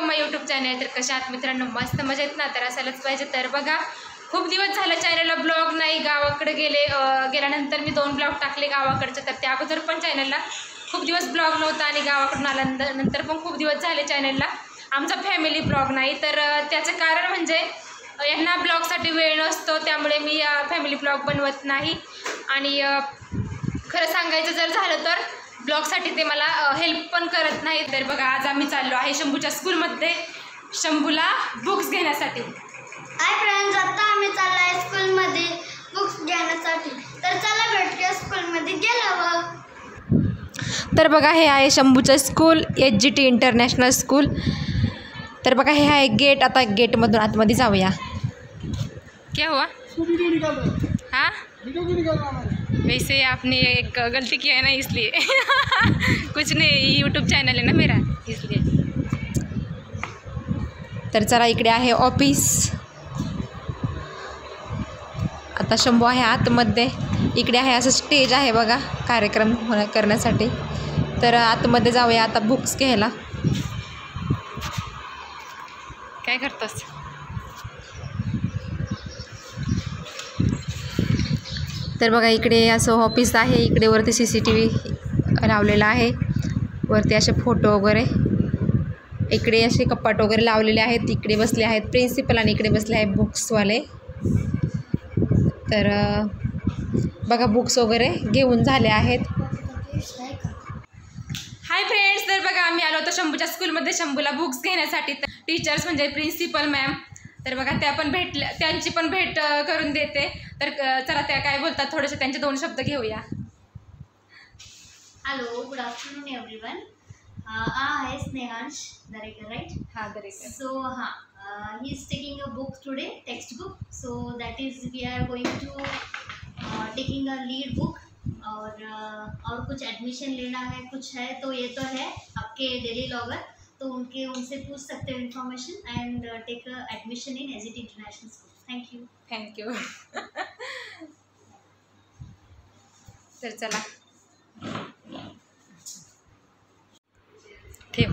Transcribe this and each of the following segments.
Welcome माय YouTube channel. तर कशा आहात मित्रांनो? मस्त मजेत ना? तर असायलाच पाहिजे. तर बघा खूप दिवस झाले चॅनलला ब्लॉग नाही. गावाकडे गेल्यानंतर मी 2 ब्लॉग टाकले गावाकडचे. तर त्या अगोदर पण चॅनलला खूप दिवस ब्लॉग नव्हता आणि गावाकडून आल्यानंतर पण खूप दिवस झाले चॅनलला आमचा फॅमिली ब्लॉग नाही. तर त्याचं कारण म्हणजे यांना ब्लॉगसाठी वेळ नसतो, त्यामुळे मी फॅमिली ब्लॉग बनवत नाही. आणि खरं सांगायचं जर झालं तर ब्लॉगसाठी ते मला हेल्प पण करत नाही. तर बघा आज आम्ही चाललो आहे शंभूच्या स्कूलमध्ये शंभूला बुक्स घेण्यासाठी. हाय फ्रेंड्स, आता आम्ही चाललो आहे स्कूलमध्ये बुक्स घेण्यासाठी. तर चला भेटूया स्कूलमध्ये गेल्यावर. तर बघा हे आहे शंभूचं स्कूल, HGT इंटरनॅशनल स्कूल. तर बघा हे आहे गेट. आता गेटमधून आतमध्ये जाऊया. क्या हुआ? हाँ वैसे आपने एक गलती किया है ना, इसलिए कुछ नहीं, यूट्यूब चॅनल आहे ना मेरा, इसलिए. तर चला इकडे आहे ऑफिस. आता शंभू आहे आतमध्ये. इकडे आहे असं स्टेज आहे बघा कार्यक्रम करण्यासाठी. तर आतमध्ये जाऊया आता बुक्स घ्यायला. काय करतोस? तर बघा इकडे असं ऑफिस आहे. इकडे वरती CCTV लावलेला आहे. वरती असे फोटो वगैरे, इकडे असे कपाट वगैरे लावलेले आहेत. इकडे बसले आहेत प्रिन्सिपल आणि इकडे बसले आहेत बुक्सवाले. तर बघा बुक्स वगैरे घेऊन झाले आहेत. हाय फ्रेंड्स, तर बघा आम्ही आलो होतो शंभूच्या स्कूलमध्ये शंभूला बुक्स घेण्यासाठी. तर टीचर्स म्हणजे प्रिन्सिपल मॅम, तर बघा त्या पण भेटल्या, त्यांची पण भेट करून देते. तर चला त्या काय बोलतात थोडेसे त्यांचे 2 शब्द घेऊया. Hello, good afternoon everyone. आहे स्नेहांश दरेकर, राइट? हाँ Darekar. So he is taking a book today, textbook. So that is we are going to taking a lead book. और कुछ एडमिशन लेना है, कुछ है तो ये तो है आपके डेली लॉगर, तो उनसे पूछ सकते हो information and take admission in HGT international school. Thank you. तर चला ठेव.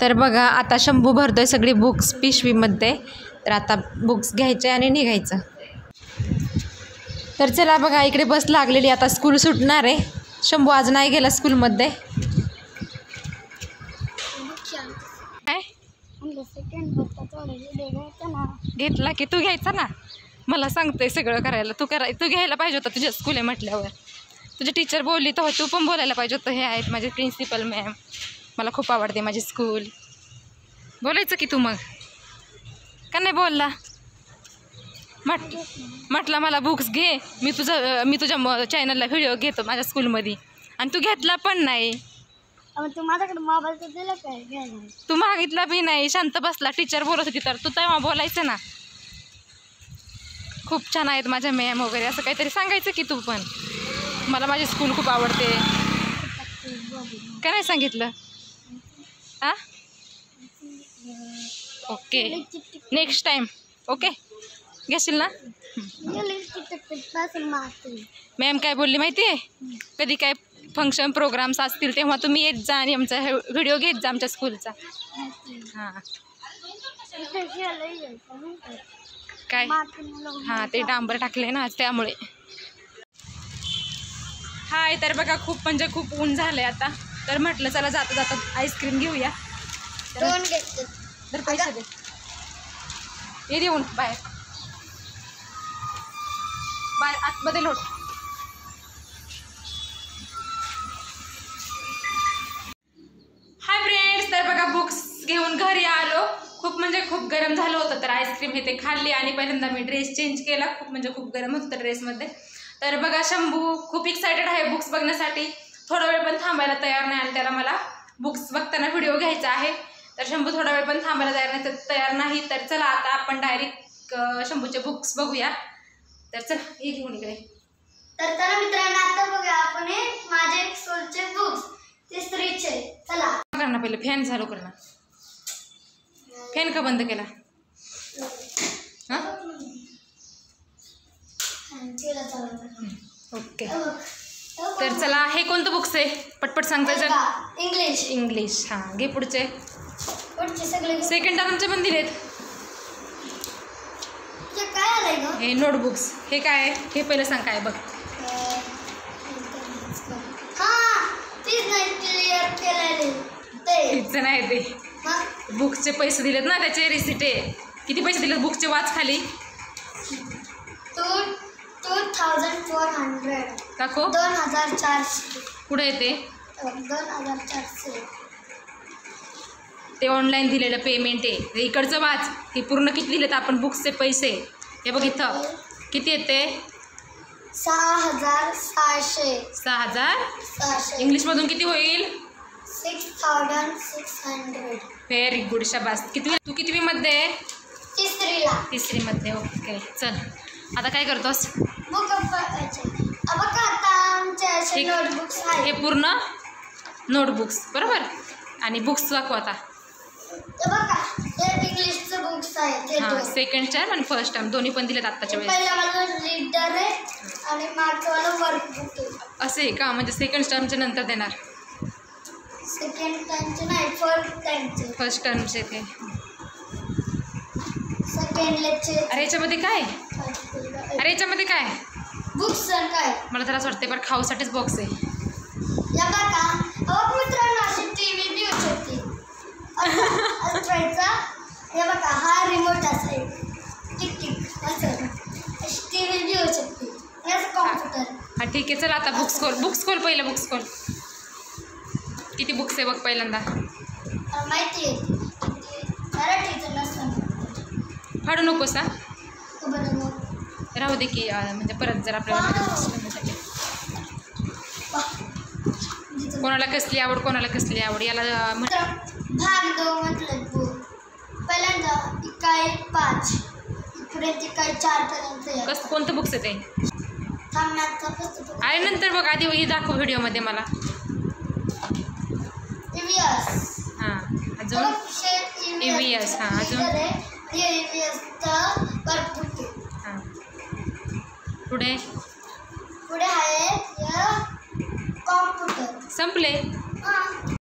तर बघा आता शंभू भरतोय सगळी बुक्स पिशवीमध्ये. तर आता बुक्स घ्यायचे आणि निघायचं. तर चला बघा इकडे बस लागलेली. आता स्कूल सुटणार आहे. शंभू आज नाही गेला स्कूलमध्ये. घेतला की तू घ्यायचा ना, मला सांगतोय सगळं करायला. तू घ्यायला पाहिजे होतं. तुझ्या स्कूल आहे म्हटल्यावर तुझी टीचर बोलली तर तू पण बोलायला पाहिजे होतं. हे आहेत माझे प्रिन्सिपल मॅम, मला खूप आवडते माझी स्कूल. बोलायचं की तू मग का नाही बोलला? म्हटलं मला बुक्स घे, मी तुझ्या चॅनलला व्हिडिओ घेतो माझ्या स्कूलमध्ये, आणि तू घेतला पण नाही. तू माझ्याकडे मोबाईल तर दिला काय? तू मागितला बी नाही, शांत बसला. टीचर बोलत होती तर तू तेव्हा बोलायचं ना. खूप छान आहेत माझ्या मॅम वगैरे असं काहीतरी सांगायचं की तू पण. मला माझी स्कूल खूप आवडते. काय नाही सांगितलं? हां ओके, नेक्स्ट टाईम ओके घेशील ना? मॅम काय बोलली माहिती आहे? कधी काय फंक्शन प्रोग्राम्स असतील तेव्हा तुम्ही येत जा आणि आमचा व्हिडिओ घेत जा आमच्या स्कूलचा. हां काय? हां ते डांबर टाकले ना त्यामुळे. हाय, तर बघा खूप म्हणजे खूप ऊन झालं आहे आता. तर म्हटलं चला जाता जाता आईस्क्रीम घेऊया. तर पैसे दे, ये देऊन बाहेर आतमध्ये लोट. हाय फ्रेंड्स, तर बघा बुक्स घेऊन घरी आलो. खूप म्हणजे खूप गरम झालं होतं. तर आईस्क्रीम हे ते खाल्ली आणि पहिल्यांदा मी ड्रेस चेंज केला. खूप म्हणजे खूप गरम होतं ड्रेसमध्ये. तर बघा शंभू खूप एक्सायटेड आहे बुक्स बघण्यासाठी. थोडा वेळ पण थांबायला तयार नाही आणि त्याला मला बुक्स बघताना व्हिडिओ घ्यायचा आहे. तर शंभू थोडा वेळ पण थांबायला तयार नाही. तर चला आता आपण डायरेक्ट शंभूचे बुक्स बघूया. तर चला हे घेऊन इकडे. तर चला मित्रांनो, आता बघूया आपण माझे स्कूलचे बुक्स. तिसरीचे. चला करणार पहिले फॅन चालू करणार. फॅन का बंद केला? हां ओके. तर चला हे कोणतं बुक्स आहे पटपट सांगतायचं? इंग्लिश. हां घे पुढचे. पुढचे सगळे सेकंड टर्मचे पण दिलेत. हे काय आलंय ग? हे नोटबुक्स. हे काय आहे हे पहिलं सांग काय बघ. हा तीच नाही क्लिअर केलेले ते. तिचं नाही ते बुकचे पैसे दिलेत ना त्याचे रिसिट आहे. किती पैसे दिलेत बुकचे वाच खाली. 2400 दाखव 2400 कुठे येते 2400 ते ऑनलाईन दिलेलं पेमेंट आहे. हे इकडचं वाच. हे पूर्ण किती दिलेत आपण बुक्सचे पैसे. हे बघ इथं किती येते 6600 6000. इंग्लिशमधून किती होईल 6600. व्हेरी गुड शाबास. किती तू कितवीमध्ये तिसरीमध्ये. ओके चल आता काय करतोस. बुक आता आमच्या नोटबुक्स हे आहेत. पूर्ण नोटबुक्स बरोबर. आणि बुक्स दाखव आता. बघा हे इंग्लिशचं बुक्स आहेत. हां सेकंड टर्म आणि फर्स्ट टर्म दोन्ही पण दिलेत आत्ताच्या वेळेस. पहिला माझं रीडर आहे आणि मागचं वर्कबुक आहे. असे आहे का म्हणजे सेकंड टर्मच्या नंतर देणार. सेकंड टाइमचे नाही फर्स्ट टाइमचे. फर्स्ट टर्मचे ते. Second lecture. अरे याच्यामध्ये काय अरे याच्यामध्ये काय बुक्स काय मला तर असं वाटते बरं खाऊसाठीच बॉक्स आहे. या बघा अहो मित्रांनो अशी टीव्ही बी होऊ शकते. असं करायचा. हे बघा हा रिमोट असेल टिक टिक असं टीव्ही बी होऊ शकते. याचं कॉम्प्युटर. हां ठीक आहे चल आता बुक्स खोल पहिलं बुक्स खोल. किती बुक्स आहे बघ पहिल्यांदा. माहिती आहे मराठीचं नसतं. फाडू नकोस हां. बरं राहू दे की म्हणजे परत जर आपल्याला कोणाला कसली आवड कोणाला कसली आवड याला भाग 2 म्हटलं बुक. पहिल्यांदा इकाई 5 पुढे इकाई 4 पर्यंत. कोणतं बुक्स आहे ते थांबण्याचा पुस्तक आहे नंतर बघ आधी ही दाखव व्हिडिओमध्ये मला. EVS. हां अजून EVS. हां अजून हां पुढे आहे कॉम्प्युटर. संपले. हां